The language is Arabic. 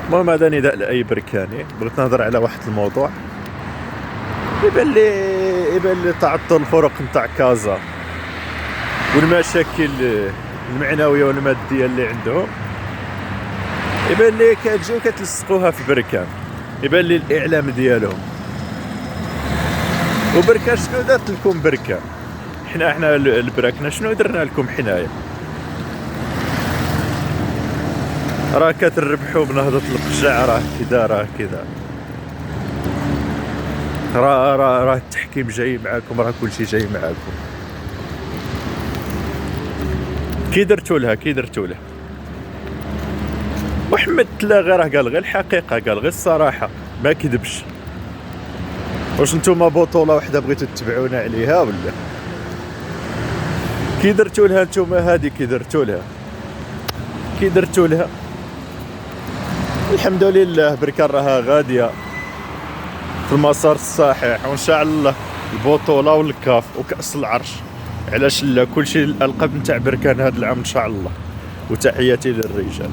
المهم هذا نداء لاي بركاني. بغيت نهضر على واحد الموضوع. يبان لي تعطل الفرق نتاع كازا والمشاكل المعنويه والماديه اللي عندهم، يبان لي كتجيو كتلصقوها في بركان. يبان لي الاعلام ديالهم. وبركان شنو دارت لكم بركان؟ احنا البراكنه شنو درنا لكم حنايا؟ راه كتربحوا بنهضة القجع، راه كذا راه التحكيم جاي معاكم، راه كلشي جاي معاكم. كي درتوا لها محمد تلاغي راه قال غير الحقيقه، قال غير الصراحه، ما كذبش. واش نتوما بطوله وحده بغيتوا تتبعونا عليها ولا كي درتوا لها نتوما؟ هذه كي درتوا لها الحمد لله بركان راها غاديه في المسار الصحيح، وان شاء الله البطوله والكاف وكاس العرش. علاش لا؟ كلشي الالقاب نتاع بركان هذا العام ان شاء الله. وتحياتي للرجال.